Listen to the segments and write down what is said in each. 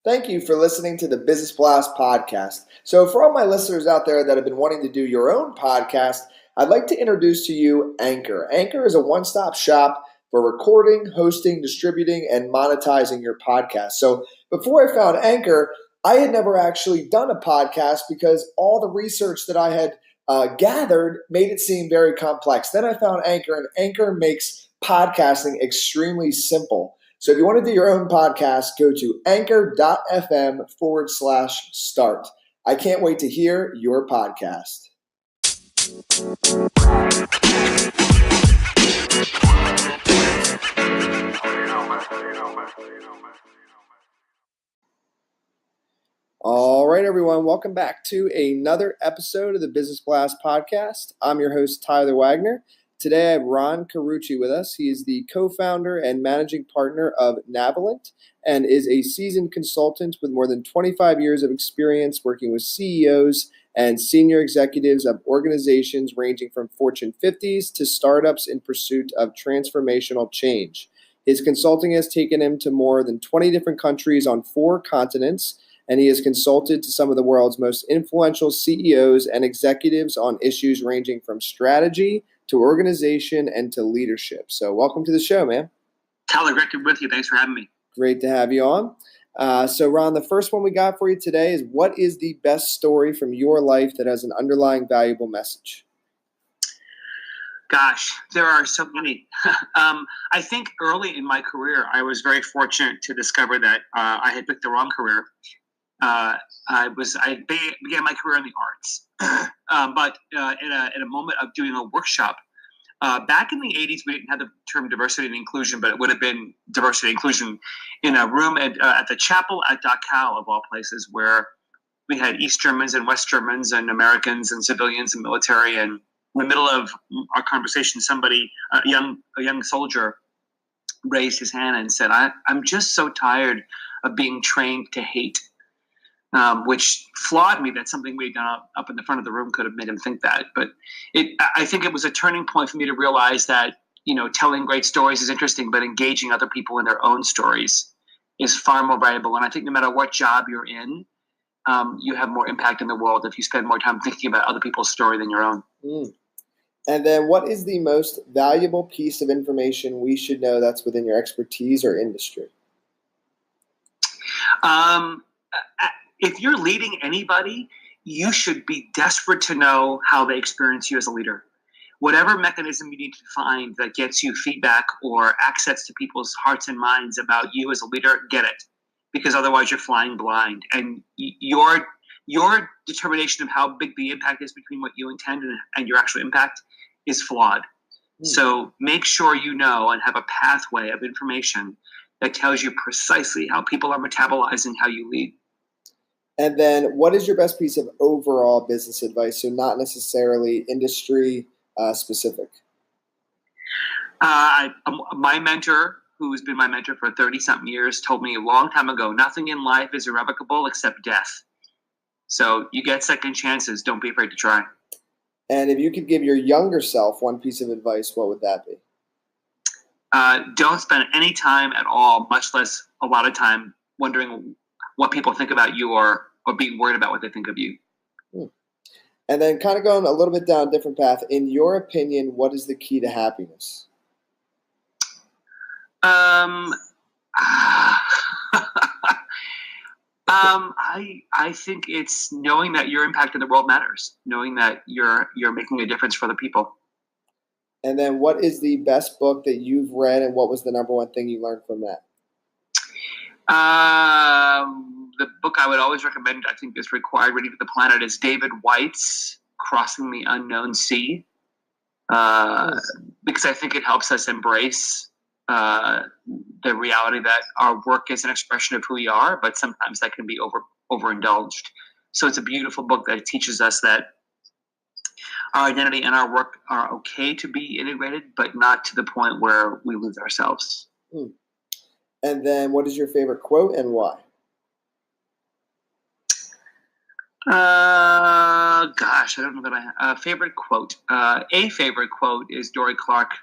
Thank you for listening to the Business Blast podcast. So for all my listeners out there that have been wanting to do your own podcast, I'd like to introduce to you Anchor. Anchor is a one-stop shop for recording, hosting, distributing, and monetizing your podcast. So before I found Anchor, I had never actually done a podcast because all the research that I had gathered made it seem very complex. Then I found Anchor, and Anchor makes podcasting extremely simple. So if you want to do your own podcast, go to anchor.fm/start. I can't wait to hear your podcast. All right, everyone. Welcome back to another episode of the Business Blast podcast. I'm your host, Tyler Wagner. Today, I have Ron Carucci with us. He is the co-founder and managing partner of Navalent and is a seasoned consultant with more than 25 years of experience working with CEOs and senior executives of organizations ranging from Fortune 50s to startups in pursuit of transformational change. His consulting has taken him to more than 20 different countries on 4 continents, and he has consulted to some of the world's most influential CEOs and executives on issues ranging from strategy to organization and to leadership. So welcome to the show, man. Tyler, great to be with you. Thanks for having me. Great to have you on. So Ron, the first one we got for you today is, what is the best story from your life that has an underlying valuable message? Gosh, there are so many. I think early in my career, I was very fortunate to discover that I had picked the wrong career. I began my career in the arts, but in a moment of doing a workshop back in the 80s, we didn't have the term diversity and inclusion, but it would have been diversity and inclusion in a room at the chapel at Dachau, of all places, where we had East Germans and West Germans and Americans and civilians and military. And in the middle of our conversation, a young soldier raised his hand and said, "I'm just so tired of being trained to hate." Which flawed me that something we'd done up in the front of the room could have made him think that. But I think it was a turning point for me to realize that, telling great stories is interesting, but engaging other people in their own stories is far more valuable. And I think no matter what job you're in, you have more impact in the world if you spend more time thinking about other people's story than your own. And then what is the most valuable piece of information we should know that's within your expertise or industry? If you're leading anybody, you should be desperate to know how they experience you as a leader. Whatever mechanism you need to find that gets you feedback or access to people's hearts and minds about you as a leader, get it. Because otherwise you're flying blind. And your determination of how big the impact is between what you intend and your actual impact is flawed. So make sure you know and have a pathway of information that tells you precisely how people are metabolizing how you lead. And then what is your best piece of overall business advice? So not necessarily industry specific. My mentor, who's been my mentor for 30-something years, told me a long time ago, nothing in life is irrevocable except death. So you get second chances. Don't be afraid to try. And if you could give your younger self one piece of advice, what would that be? Don't spend any time at all, much less a lot of time, wondering what people think about you or being worried about what they think of you. And then kind of going a little bit down a different path, in your opinion, what is the key to happiness? I think it's knowing that your impact in the world matters, knowing that you're making a difference for other people. And then what is the best book that you've read, and what was the number one thing you learned from that? The book I would always recommend, I think is required reading for the planet, is David White's Crossing the Unknown Sea, because I think it helps us embrace the reality that our work is an expression of who we are, but sometimes that can be overindulged. So it's a beautiful book that teaches us that our identity and our work are okay to be integrated, but not to the point where we lose ourselves. And then what is your favorite quote and why? Gosh, I don't know that I have a favorite quote. A favorite quote is Dory Clark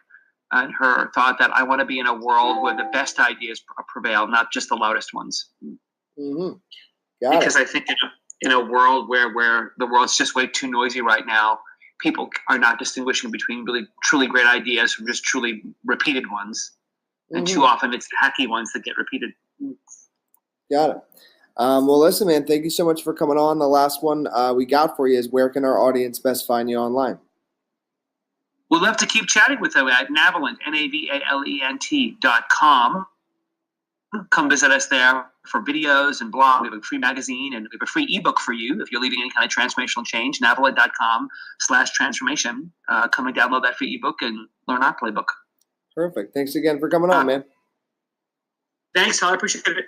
and her thought that I want to be in a world where the best ideas prevail, not just the loudest ones. Mm-hmm. Got because it. I think in a world where the world's just way too noisy right now, people are not distinguishing between really truly great ideas from just truly repeated ones. And too often it's the hacky ones that get repeated. Got it. Well, listen, man, thank you so much for coming on. The last one we got for you is, where can our audience best find you online? We'd love to keep chatting with them at Navalent, Navalent.com. Come visit us there for videos and blog. We have a free magazine and we have a free ebook for you if you're leading any kind of transformational change. Navalent.com/transformation. Come and download that free ebook and learn our playbook. Perfect. Thanks again for coming on, man. Thanks, Tyler. I appreciate it.